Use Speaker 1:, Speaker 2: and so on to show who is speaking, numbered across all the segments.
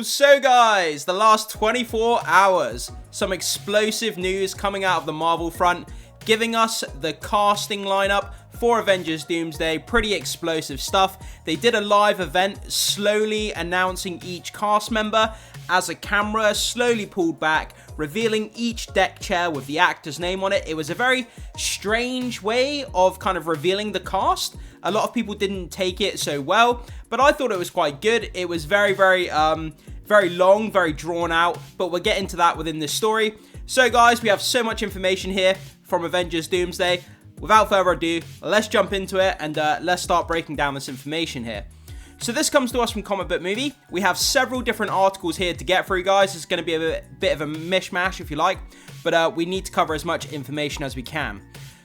Speaker 1: So guys, the last 24 hours, some explosive news coming out of the Marvel front, giving us the casting lineup for Avengers Doomsday. Pretty explosive stuff. They did a live event slowly announcing each cast member as a camera slowly pulled back, revealing each deck chair with the actor's name on it. It was a very strange way of kind of revealing the cast. A lot of people didn't take it so well, but I thought it was quite good. It was very long, very drawn out, but we'll get into that within this story. So guys, we have so much information here from Avengers Doomsday. Without further ado, let's jump into it and let's start breaking down this information here. So this comes to us from Comic Book Movie. We have several different articles here to get through, guys. It's going to be a bit of a mishmash, if you like, but we need to cover as much information as we can.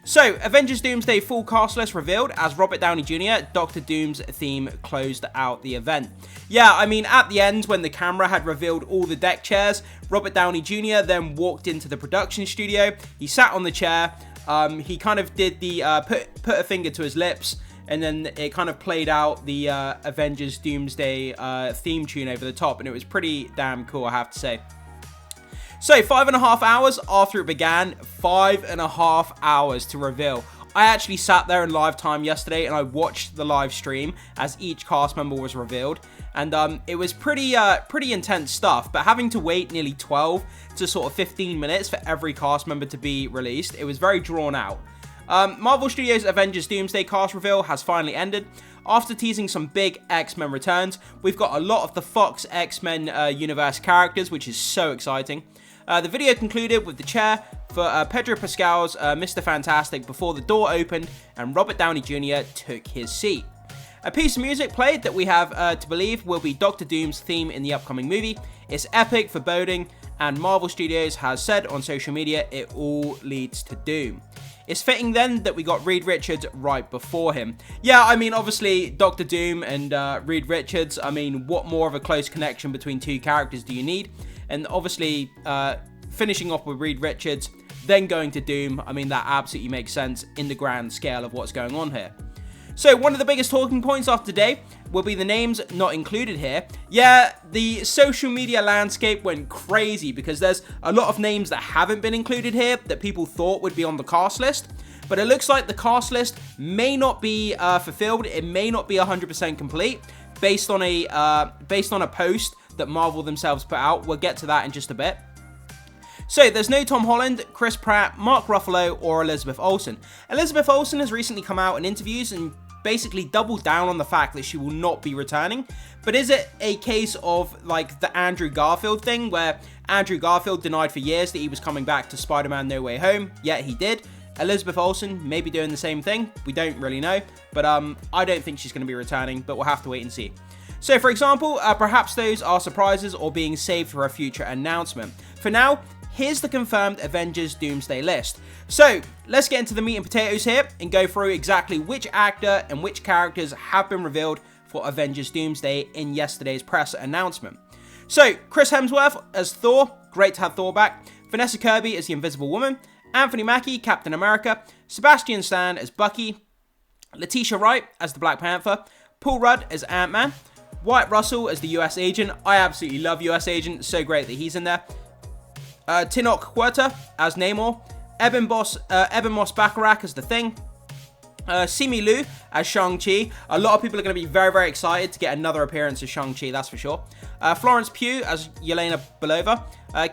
Speaker 1: So, Avengers Doomsday full cast list revealed as Robert Downey Jr., Doctor Doom's theme closed out the event. Yeah, I mean, at the end, when the camera had revealed all the deck chairs, Robert Downey Jr. then walked into the production studio. He sat on the chair. He kind of did the put a finger to his lips, and then it kind of played out the Avengers Doomsday theme tune over the top, and it was pretty damn cool, I have to say. So, 5.5 hours after it began, 5.5 hours to reveal. I actually sat there in live time yesterday and I watched the live stream as each cast member was revealed. And it was pretty intense stuff, but having to wait nearly 12 to sort of 15 minutes for every cast member to be released, it was very drawn out. Marvel Studios' Avengers Doomsday cast reveal has finally ended. After teasing some big X-Men returns, we've got a lot of the Fox X-Men universe characters, which is so exciting. The video concluded with the chair for Pedro Pascal's Mr. Fantastic before the door opened and Robert Downey Jr. took his seat. A piece of music played that we have to believe will be Doctor Doom's theme in the upcoming movie. It's epic, foreboding, and Marvel Studios has said on social media it all leads to Doom. It's fitting then that we got Reed Richards right before him. Yeah, I mean, obviously, Doctor Doom and Reed Richards, I mean, what more of a close connection between two characters do you need? And obviously, finishing off with Reed Richards, then going to Doom, I mean, that absolutely makes sense in the grand scale of what's going on here. So, one of the biggest talking points after today will be the names not included here. Yeah, the social media landscape went crazy because there's a lot of names that haven't been included here that people thought would be on the cast list. But it looks like the cast list may not be fulfilled. It may not be 100% complete based on a post that Marvel themselves put out. We'll get to that in just a bit. So, there's no Tom Holland, Chris Pratt, Mark Ruffalo, or Elizabeth Olsen. Elizabeth Olsen has recently come out in interviews and basically doubled down on the fact that she will not be returning. But is it a case of like the Andrew Garfield thing, where Andrew Garfield denied for years that he was coming back to SpiderMan No Way Home, yet he did? Elizabeth Olsen may be doing the same thing. We don't really know, but I don't think she's going to be returning, but we'll have to wait and see. So, for example, perhaps those are surprises or being saved for a future announcement. For now, here's the confirmed Avengers Doomsday list. So, let's get into the meat and potatoes here and go through exactly which actor and which characters have been revealed for Avengers Doomsday in yesterday's press announcement. So, Chris Hemsworth as Thor, great to have Thor back. Vanessa Kirby as the Invisible Woman. Anthony Mackie, Captain America. Sebastian Stan as Bucky. Letitia Wright as the Black Panther. Paul Rudd as Ant-Man. Wyatt Russell as the US Agent. I absolutely love US Agent, so great that he's in there. Tinoch Huerta as Namor, Eben Moss Bacharach as The Thing, Simu Liu as Shang-Chi. A lot of people are going to be very excited to get another appearance as Shang-Chi, that's for sure. Florence Pugh as Yelena Belova,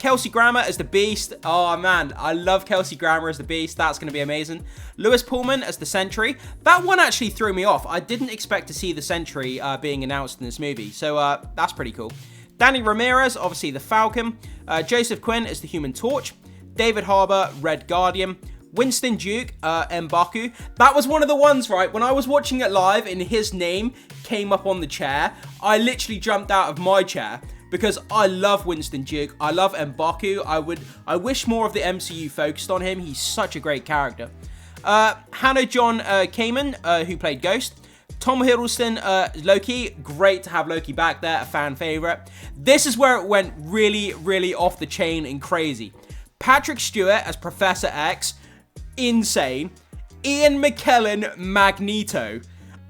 Speaker 1: Kelsey Grammer as the Beast. Oh man, I love Kelsey Grammer as the Beast, that's going to be amazing. Lewis Pullman as the Sentry. That one actually threw me off. I didn't expect to see the Sentry being announced in this movie, so that's pretty cool. Danny Ramirez, obviously the Falcon. Joseph Quinn as the Human Torch. David Harbour, Red Guardian. Winston Duke, M'Baku. That was one of the ones, right? When I was watching it live and his name came up on the chair, I literally jumped out of my chair because I love Winston Duke. I love M'Baku. I wish more of the MCU focused on him. He's such a great character. Hannah John Kamen, who played Ghost. Tom Hiddleston, Loki. Great to have Loki back there, a fan favorite. This is where it went really off the chain and crazy. Patrick Stewart as Professor X. Insane. Ian McKellen, Magneto.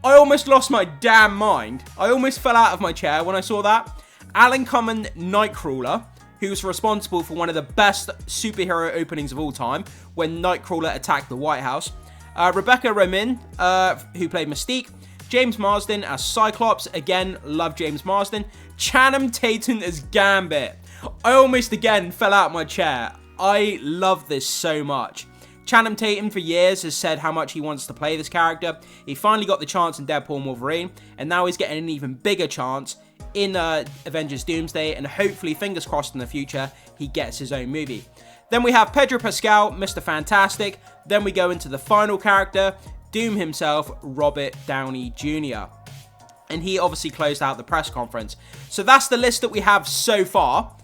Speaker 1: I almost lost my damn mind. I almost fell out of my chair when I saw that. Alan Cumming Nightcrawler, who's responsible for one of the best superhero openings of all time, when Nightcrawler attacked the White House. Rebecca Romijn, who played Mystique. James Marsden as Cyclops. Again, love James Marsden. Channing Tatum as Gambit. I almost again fell out of my chair. I love this so much. Channing Tatum for years has said how much he wants to play this character. He finally got the chance in Deadpool and Wolverine, and now he's getting an even bigger chance in Avengers Doomsday, and hopefully, fingers crossed in the future, he gets his own movie. Then we have Pedro Pascal, Mr. Fantastic. Then we go into the final character, Doom himself, Robert Downey Jr. And he obviously closed out the press conference. So that's the list that we have so far.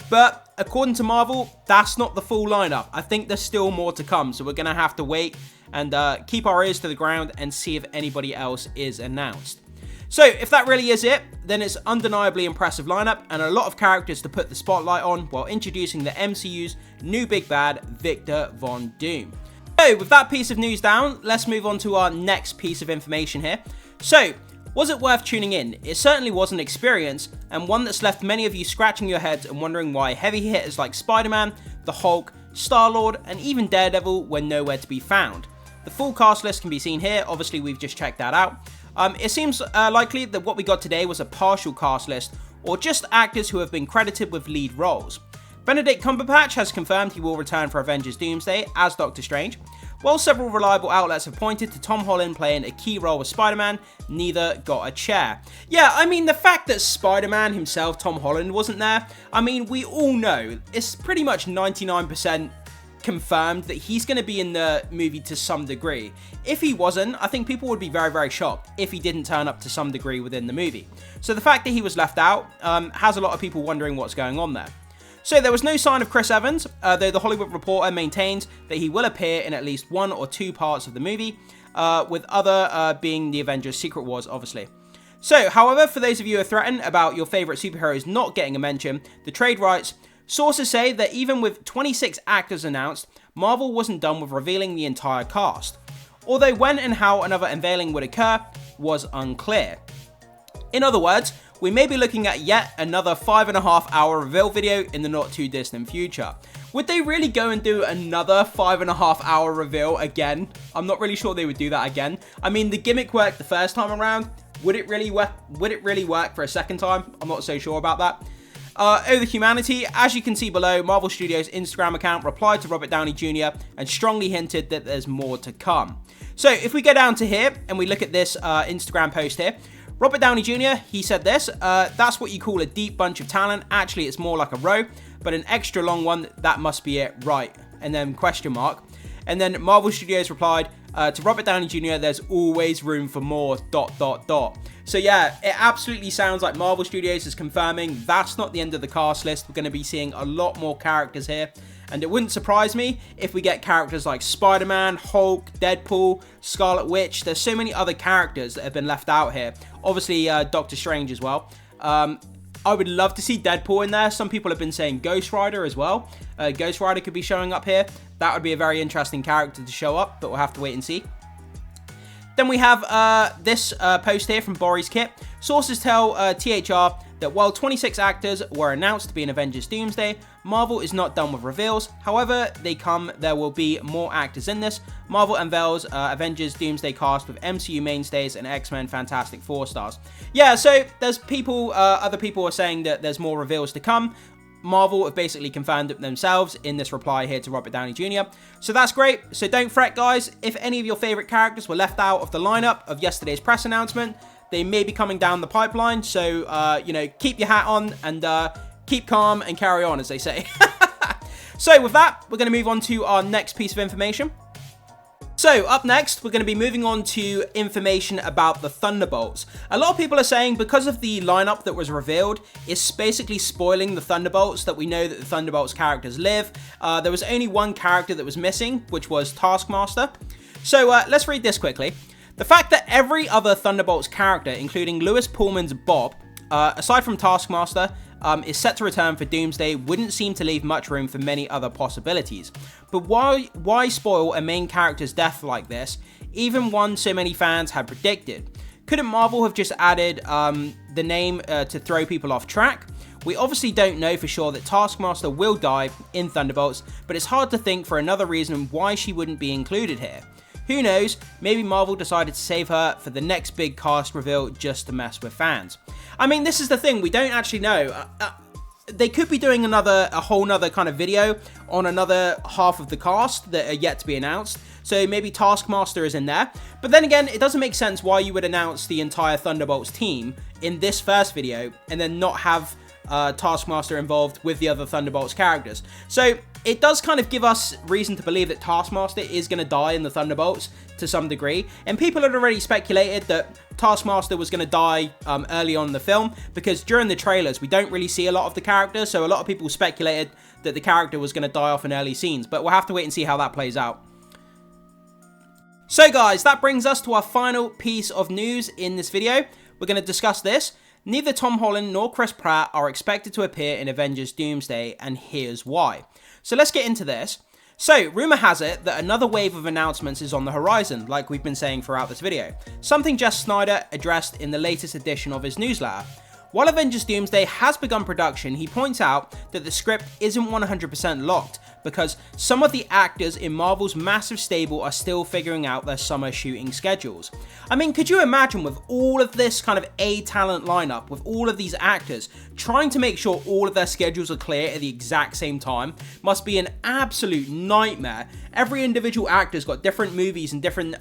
Speaker 1: But according to Marvel, that's not the full lineup. I think there's still more to come. So we're going to have to wait and keep our ears to the ground and see if anybody else is announced. So if that really is it, then it's undeniably impressive lineup and a lot of characters to put the spotlight on while introducing the MCU's new big bad, Victor Von Doom. So with that piece of news down, let's move on to our next piece of information here. So, was it worth tuning in? It certainly was an experience, and one that's left many of you scratching your heads and wondering why heavy hitters like Spider-Man, the Hulk, Star-Lord, and even Daredevil were nowhere to be found. The full cast list can be seen here, obviously we've just checked that out. It seems likely that what we got today was a partial cast list, or just actors who have been credited with lead roles. Benedict Cumberbatch has confirmed he will return for Avengers Doomsday as Doctor Strange. While several reliable outlets have pointed to Tom Holland playing a key role with Spider-Man, neither got a chair. Yeah, I mean, the fact that Spider-Man himself, Tom Holland, wasn't there, I mean, we all know, it's pretty much 99% confirmed that he's going to be in the movie to some degree. If he wasn't, I think people would be very, very shocked if he didn't turn up to some degree within the movie. So the fact that he was left out has a lot of people wondering what's going on there. So there was no sign of Chris Evans, though the Hollywood Reporter maintains that he will appear in at least one or two parts of the movie, with other being the Avengers Secret Wars, obviously. So, however, for those of you who are threatened about your favourite superheroes not getting a mention, the trade rights, sources say that even with 26 actors announced, Marvel wasn't done with revealing the entire cast. Although when and how another unveiling would occur was unclear. In other words, we may be looking at yet another 5.5 hour reveal video in the not too distant future. Would they really go and do another 5.5 hour reveal again? I'm not really sure they would do that again. I mean, the gimmick worked the first time around. Would it really work for a second time? I'm not so sure about that. Oh, the humanity. As you can see below, Marvel Studios' Instagram account replied to Robert Downey Jr. and strongly hinted that there's more to come. So if we go down to here and we look at this Instagram post here, Robert Downey Jr., he said this, that's what you call a deep bunch of talent. Actually, it's more like a row, but an extra long one, that must be it, right? And then question mark. And then Marvel Studios replied, to Robert Downey Jr., there's always room for more, ... So yeah, it absolutely sounds like Marvel Studios is confirming that's not the end of the cast list. We're going to be seeing a lot more characters here. And it wouldn't surprise me if we get characters like Spider-Man, Hulk, Deadpool, Scarlet Witch. There's so many other characters that have been left out here. Obviously, Doctor Strange as well. I would love to see Deadpool in there. Some people have been saying Ghost Rider as well. Ghost Rider could be showing up here. That would be a very interesting character to show up, but we'll have to wait and see. Then we have this post here from Boris Kit. Sources tell THR that while 26 actors were announced to be in Avengers Doomsday, Marvel is not done with reveals. However, there will be more actors in this. Marvel unveils Avengers Doomsday cast with MCU mainstays and X-Men Fantastic Four stars. Yeah, so there's people, other people are saying that there's more reveals to come. Marvel have basically confirmed it themselves in this reply here to Robert Downey Jr. So that's great. So don't fret, guys. If any of your favorite characters were left out of the lineup of yesterday's press announcement, they may be coming down the pipeline. So, you know, keep your hat on and keep calm and carry on, as they say. So with that, we're going to move on to our next piece of information. So up next, we're going to be moving on to information about the Thunderbolts. A lot of people are saying because of the lineup that was revealed, it's basically spoiling the Thunderbolts, that we know that the Thunderbolts characters live. There was only one character that was missing, which was Taskmaster. So let's read this quickly. The fact that every other Thunderbolts character, including Lewis Pullman's Bob, aside from Taskmaster, is set to return for Doomsday wouldn't seem to leave much room for many other possibilities. But why spoil a main character's death like this, even one so many fans had predicted? Couldn't Marvel have just added the name to throw people off track? We obviously don't know for sure that Taskmaster will die in Thunderbolts, but it's hard to think for another reason why she wouldn't be included here. Who knows, maybe Marvel decided to save her for the next big cast reveal just to mess with fans. I mean, this is the thing, we don't actually know. They could be doing a whole nother kind of video on another half of the cast that are yet to be announced. So maybe Taskmaster is in there. But then again, it doesn't make sense why you would announce the entire Thunderbolts team in this first video and then not have Taskmaster involved with the other Thunderbolts characters. So it does kind of give us reason to believe that Taskmaster is going to die in the Thunderbolts to some degree. And people had already speculated that Taskmaster was going to die early on in the film, because during the trailers we don't really see a lot of the character, so a lot of people speculated that the character was going to die off in early scenes, but we'll have to wait and see how that plays out. So guys, that brings us to our final piece of news in this video. We're going to discuss this. Neither Tom Holland nor Chris Pratt are expected to appear in Avengers Doomsday, and here's why. So let's get into this. So, rumour has it that another wave of announcements is on the horizon, like we've been saying throughout this video. Something Jeff Snyder addressed in the latest edition of his newsletter. While Avengers Doomsday has begun production, he points out that the script isn't 100% locked, because some of the actors in Marvel's massive stable are still figuring out their summer shooting schedules. I mean, could you imagine with all of this kind of A-talent lineup, with all of these actors, trying to make sure all of their schedules are clear at the exact same time? Must be an absolute nightmare. Every individual actor's got different movies and different,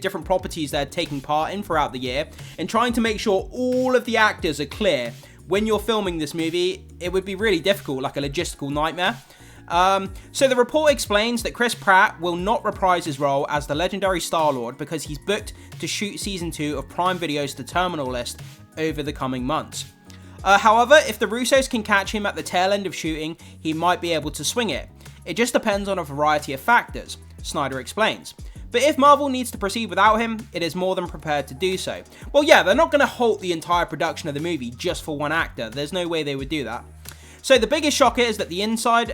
Speaker 1: different properties they're taking part in throughout the year, and trying to make sure all of the actors are clear when you're filming this movie, it would be really difficult, like a logistical nightmare. So the report explains that Chris Pratt will not reprise his role as the legendary Star-Lord because he's booked to shoot season 2 of Prime Video's The Terminal List over the coming months. However, if the Russos can catch him at the tail end of shooting, he might be able to swing it. It just depends on a variety of factors, Snyder explains. But if Marvel needs to proceed without him, it is more than prepared to do so. Well, yeah, they're not going to halt the entire production of the movie just for one actor. There's no way they would do that. So the biggest shocker is that the insider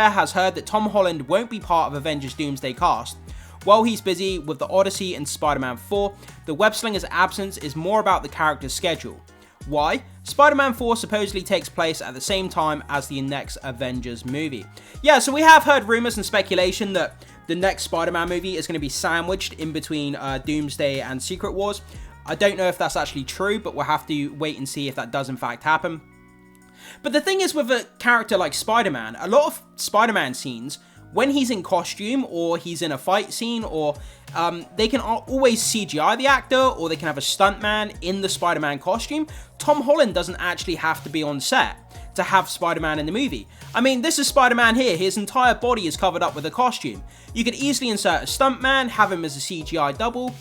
Speaker 1: has heard that Tom Holland won't be part of Avengers Doomsday cast. While he's busy with the Odyssey and Spider-Man 4, the web-slinger's absence is more about the character's schedule. Why? Spider-Man 4 supposedly takes place at the same time as the next Avengers movie. Yeah, so we have heard rumours and speculation that the next Spider-Man movie is going to be sandwiched in between Doomsday and Secret Wars. I don't know if that's actually true, but we'll have to wait and see if that does in fact happen. But the thing is, with a character like Spider-Man, a lot of Spider-Man scenes, when he's in costume or he's in a fight scene, or they can always CGI the actor, or they can have a stuntman in the Spider-Man costume. Tom Holland doesn't actually have to be on set to have Spider-Man in the movie. I mean, this is Spider-Man here. His entire body is covered up with a costume. You could easily insert a stuntman, have him as a CGI double.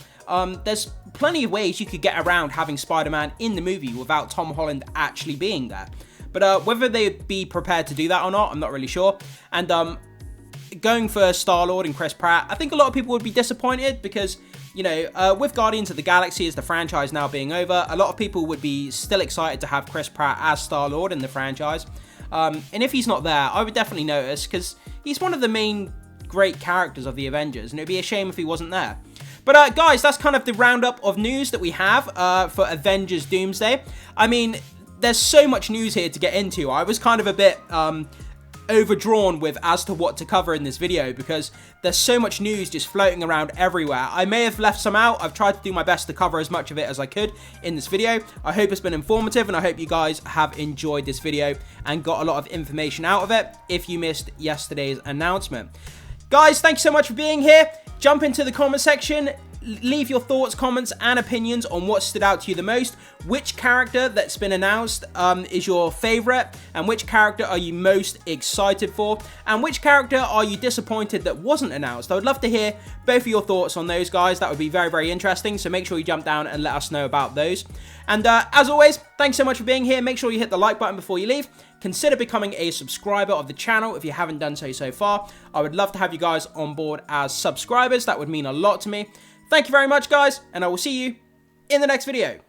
Speaker 1: There's plenty of ways you could get around having Spider-Man in the movie without Tom Holland actually being there. But whether they'd be prepared to do that or not, I'm not really sure. And going for Star-Lord and Chris Pratt, I think a lot of people would be disappointed because, you know, with Guardians of the Galaxy as the franchise now being over, a lot of people would be still excited to have Chris Pratt as Star-Lord in the franchise. And if he's not there, I would definitely notice, because he's one of the main great characters of the Avengers, and it'd be a shame if he wasn't there. But guys, that's kind of the roundup of news that we have for Avengers Doomsday. I mean, there's so much news here to get into. I was kind of a bit overdrawn with as to what to cover in this video, because there's so much news just floating around everywhere. I may have left some out. I've tried to do my best to cover as much of it as I could in this video. I hope it's been informative, and I hope you guys have enjoyed this video and got a lot of information out of it if you missed yesterday's announcement. Guys, thanks so much for being here. Jump into the comment section. Leave your thoughts, comments, and opinions on what stood out to you the most. Which character that's been announced is your favorite, and which character are you most excited for, and which character are you disappointed that wasn't announced? I would love to hear both of your thoughts on those, guys. That would be very, very interesting, so make sure you jump down and let us know about those. And as always, thanks so much for being here. Make sure you hit the like button before you leave. Consider becoming a subscriber of the channel if you haven't done so far. I would love to have you guys on board as subscribers. That would mean a lot to me. Thank you very much, guys, and I will see you in the next video.